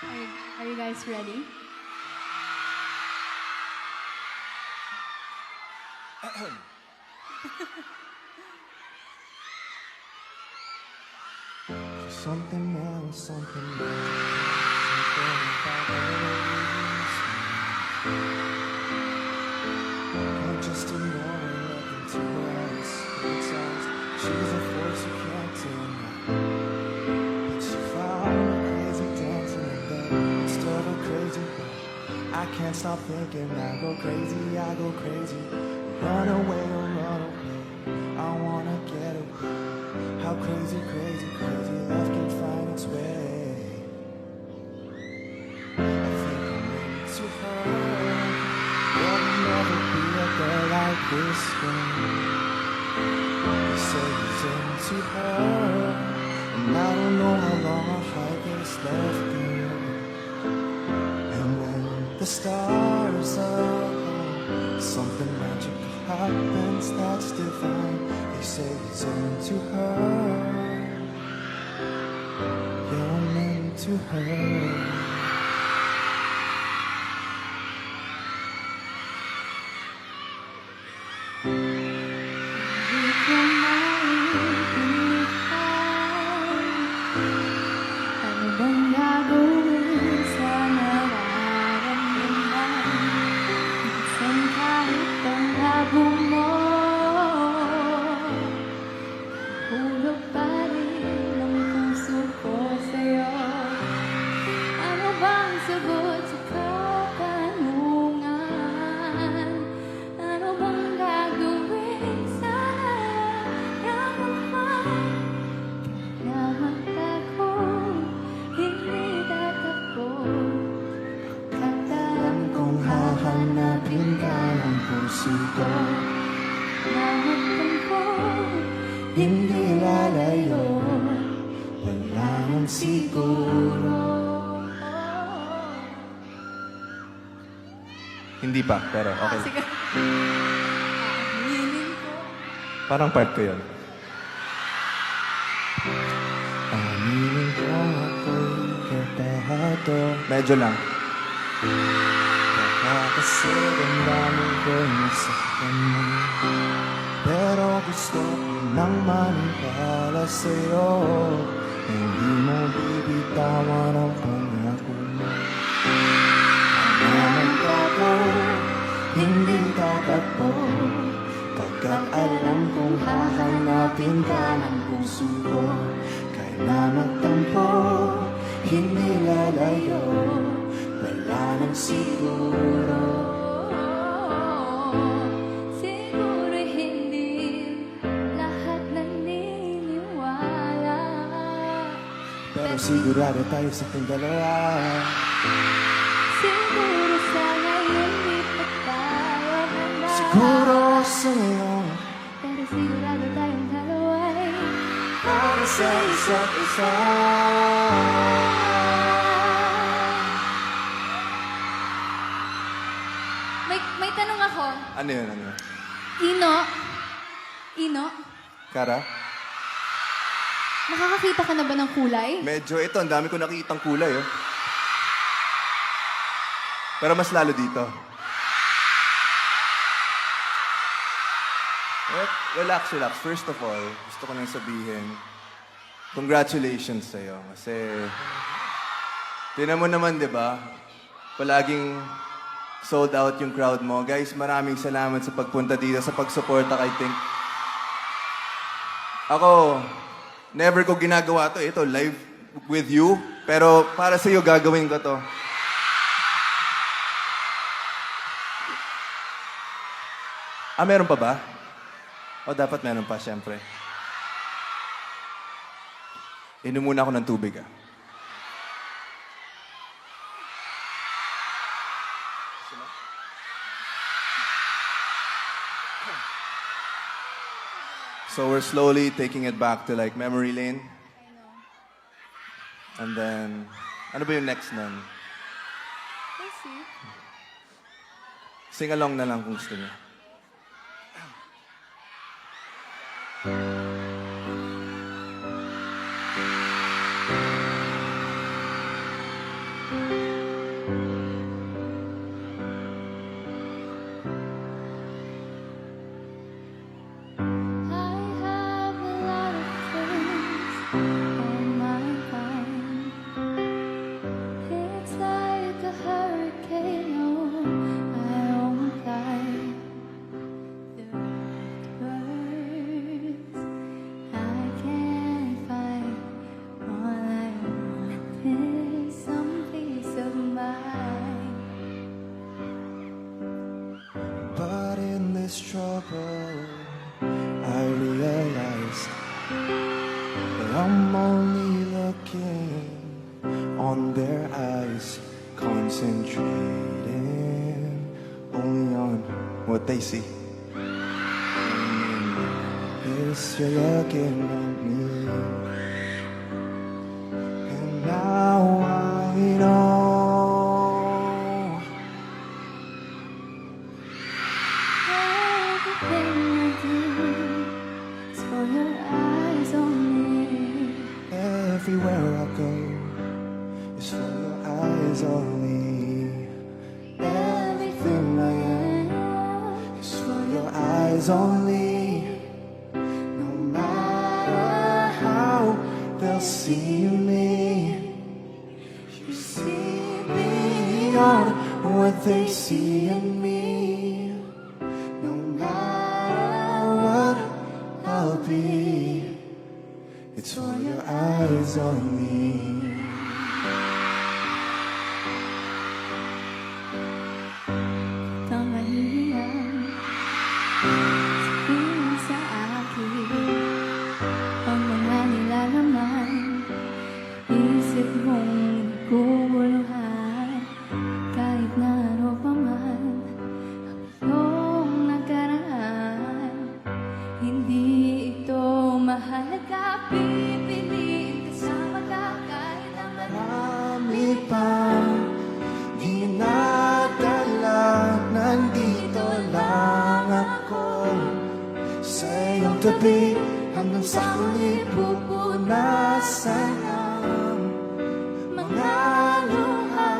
Are you guys ready? Something else, something else, something about always. Can't just ignore her, look into her eyes. It sounds she's a force you can't deny. But she found me crazy dancing in bed instead of crazy. I can't stop thinking. I go crazy, I go crazy. Run away, oh run away. I wanna get away. How crazy, crazy, crazy love can find its way. I think I'm into her. There'll never be a girl like this one. They say he's into her, and I don't know how long I'll hide this love girl. And when the stars align, something magical happens that's divine. They say he's into her. Yeah, I'm into her. Di ko maintindihan ano bang gagawin sa nararamdaman. Minsan kahit ang labo mo, hulog pa rin ang puso ko sa'yo. Ano bang sagot sa katanungan? Ano bang gagawin sa nararamdaman? Kaya magtago, hindi tatakbo. Pagkat alam kong hahanapin ka ng puso ko. Na magtampo, hindi lalayo. Wala nang siguro. Hindi pa, pero okay. Sige. Aminin ko. Parang part ko yun. Aminin ko ako'y kabahado. Medyo lang. Baka kasi damdamin ko nasaktan mo. Pero gusto ko nang maniwala sa'yo. Hindi mo bibitawan ang pangako mo. Naman ako, hindi tatakbo. Pagkat alam kong hahanapin ka ng puso ko. Kaya magtampo, hindi lalayo. Wala nang siguro. Siguro hindi lahat naniniwala. Pero sigurado tayo sa ating dalawa. Siguro sa ngayon di pa tayo handa. Siguro sa ngayon, Pero sigurado tayong dalawa'y para sa isa't isa. May tanong ako. Ano yun, ano yun? Ino, Kara? nakakakita ka na ba ng kulay? Medyo ito, ang dami ko nakikitang kulay, oh. Pero mas lalo dito. Relax, relax. First of all, gusto ko nang sabihin, congratulations sa'yo. Kasi, tinan mo naman, di ba? Palaging sold out yung crowd mo. Guys, maraming salamat sa pagpunta dito, sa pagsuporta kay Tink. Ako, never ko ginagawa to. Ito, live with you. Pero para sa'yo, gagawin ko to. Meron pa ba? O dapat meron pa, siyempre. Inom muna ako ng tubig, ah. So we're slowly taking it back to like memory lane. And then, ano ba yung next nun? We'll see. Sing along na lang kung gusto niyo. I have a lot of things on my mind. It's like a hurricane, oh, I won't lie. The words I can't find. All I want is some peace of mind. But in this trouble, I realize that I'm only looking on their eyes, concentrating only on what they see. Yes, you're looking at me, and now I know. Everything I do is for your eyes only. Everywhere I go is for your eyes only. Everything I am is for your eyes only. No matter how they'll see me, you see beyond what they see in me. No matter what I'll be, it's for your eyes only. Ang mahirap sabihin sa akin ang mga nilalaman. Isip mong naguguluhan kahit na ano pa man ang iyong nakaraan. Hindi ito mahalaga, pipiliin ka sa magkakailangan. Marami pang di nadala, nandito lang ako sa iyong tabi hanggang sa huli pupunasan ang mga luha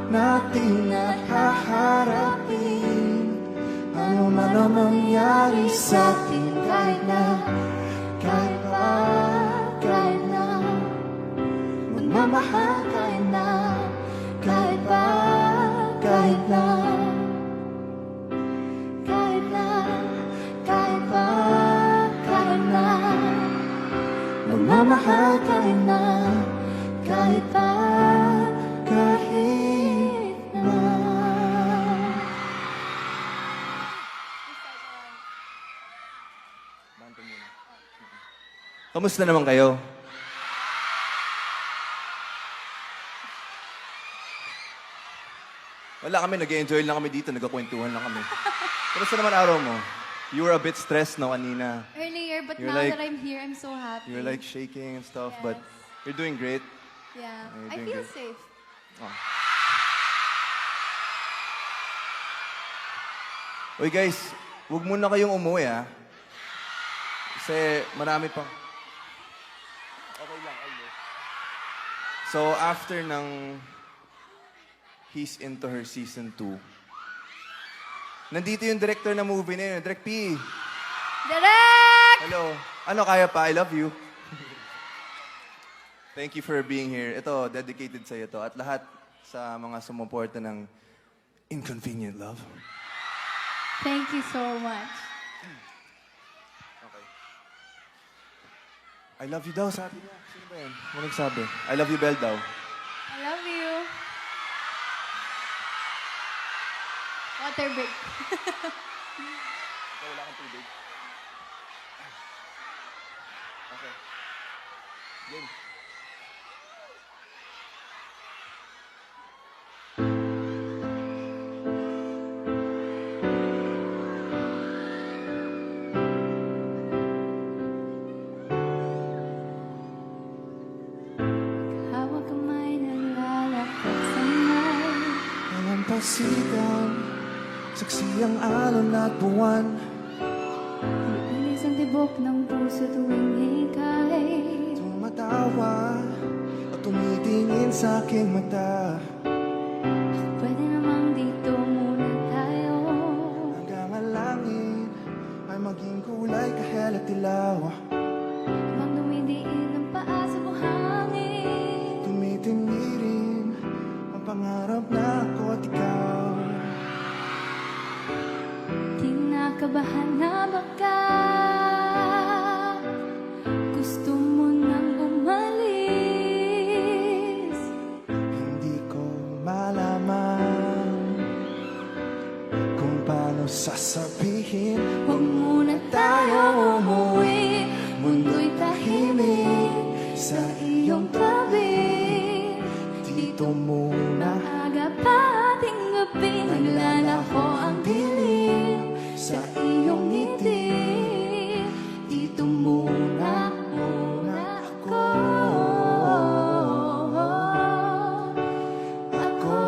natin at haharapin. Ano man ang mangyari sa atin, kahit na magmamahal, kahit na magmamahal, kahit na Kamusta naman kayo? Wala kami, nag-enjoy lang kami dito, nagkakwentuhan lang kami. Kamusta naman araw mo? You were a bit stressed no kanina. Earlier, but You're now like- that I'm here, I'm so happy. You're like shaking and stuff, but Yes. you're doing great. Yeah, You're I doing feel good. safe. Oh. Uy guys, huwag muna kayong umuwi ah. Kasi marami pang... Okay lang, Aldo. So after ng He's Into Her Season 2, nandito yung director ng movie na yun, Direk P. Direk! Hello. Ano, kaya pa? I love you. Thank you for being here. Ito, dedicated sa ito. At lahat sa mga sumuporta ng Inconvenient Love. Thank you so much. Okay. I love you daw, sabi niya. Sino ba yan? Ano nagsabi? I love you, Belle daw. I love you. Water break. Ikaw, wala kang tubig. Okay. Game. Hawak kamay naglalakad sa may. Walang pasigan, saksi ang alon at buwan. Inis ang tibok ng puso tuwing hikay. Tumatawa at tumitig tingin sa aking mata. Pwede namang dito muna tayo. Hanggang ang langit ay maging kulay kahel at dilaw. Habang dumidiin ang paa sa buhangin. Tumitimirin ang pangarap na ako at ikaw. Kinakabahan na baka gusto mo nang umalis. Hindi ko malaman kung paano sasabihin. Huwag muna tayo umuwi. Mundo'y tahimik sa iyong tabi. Dito muna Aga pa ating gabi, naglalaho ang dilim sa iyong ngiti. Dito muna, muna ako. ako.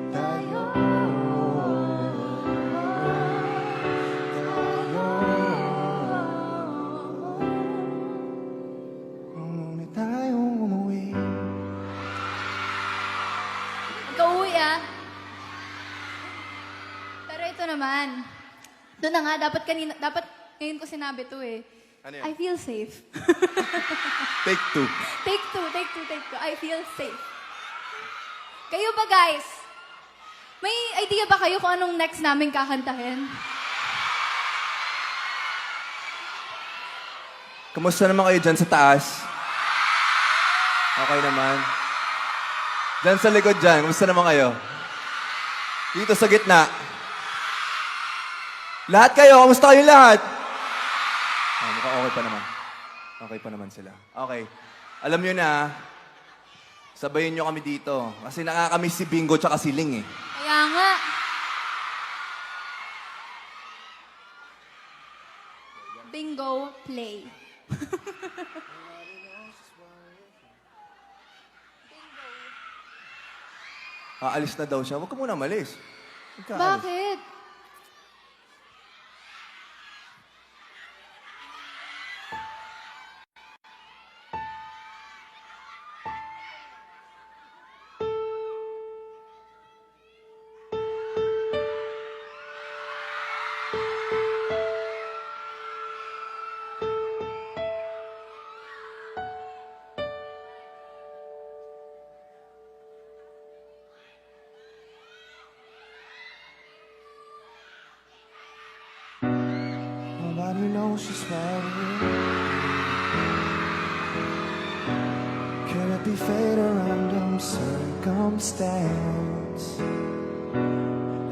Tayo. Muna tayong umuwi. Magka-uwi ah. Pero ito naman. Doon na nga, dapat ngayon ko sinabi to eh. Ano yun? I feel safe. Take two. Take two. I feel safe. Kayo ba guys? May idea ba kayo kung anong next namin kakantahin? Kamusta naman kayo dyan sa taas? Okay naman. Dyan sa likod dyan, kamusta naman kayo? Dito sa gitna. Lahat kayo, kamusta kayo lahat? Mukhang okay pa naman. Okay pa naman sila. Okay. Alam nyo na, sabayin nyo kami dito. Kasi nakakamiss si Bingo tsaka si Ling eh. Kaya nga. Bingo, play. Aalis na daw siya. Huwag ka muna malis. Huwag ka alis. Bakit? Nobody knows just where we're. Can it be fate or random circumstance?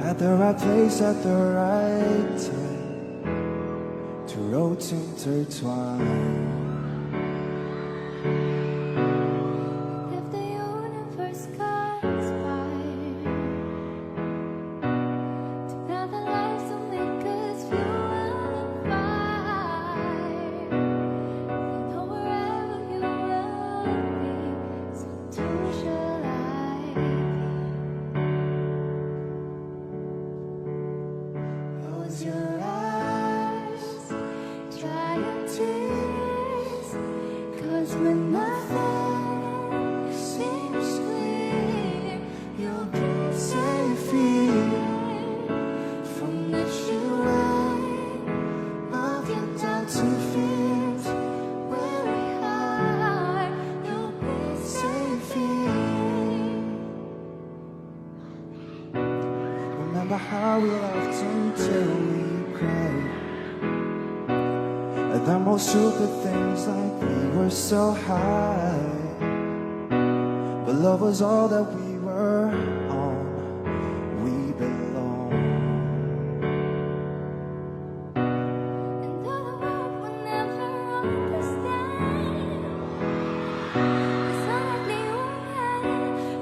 At the right place, at the right time, two roads intertwine. If the universe conspires to have the lives that make us fuel and fire, then know wherever you will be, so too shall I be. Close your eyes, dry your tears, 'cause when nothing seems clear, you'll be Safe here from the shrine of your down to feet. Weary heart, you'll be safe here. Remember how we laughed until we cried at the most stupid things, like we were so high, but love was all that we were on. We belong. And though the world will never understand, it's only you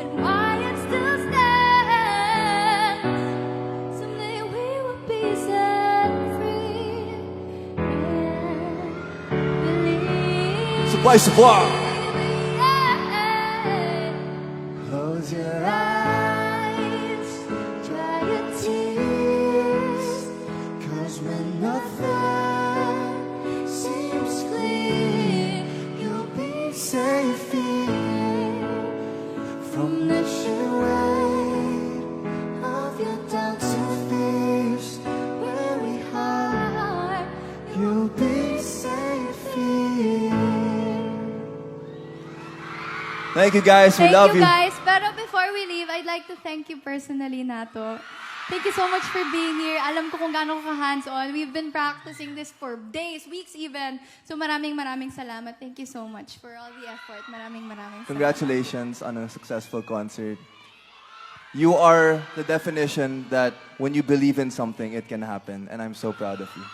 and why it still stands. Someday we will be set free and believe. Supply! Close your eyes, dry your tears, 'cause when nothing seems clear, you'll Thank you guys. We Thank love you you. guys. Pero before we leave, I'd like to thank you personally, Nato. Thank you so much for being here. Alam ko kung gaano ka hands-on. We've been practicing this for days, weeks even. So maraming salamat. Thank you so much for all the effort. Maraming salamat. Congratulations on a successful concert. You are the definition that when you believe in something, it can happen. And I'm so proud of you.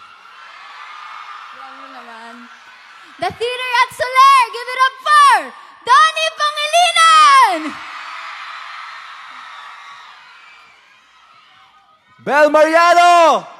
Alam mo naman. The Theater at Soler! Give it up for Donnie Pangilinan! Bel Mariano!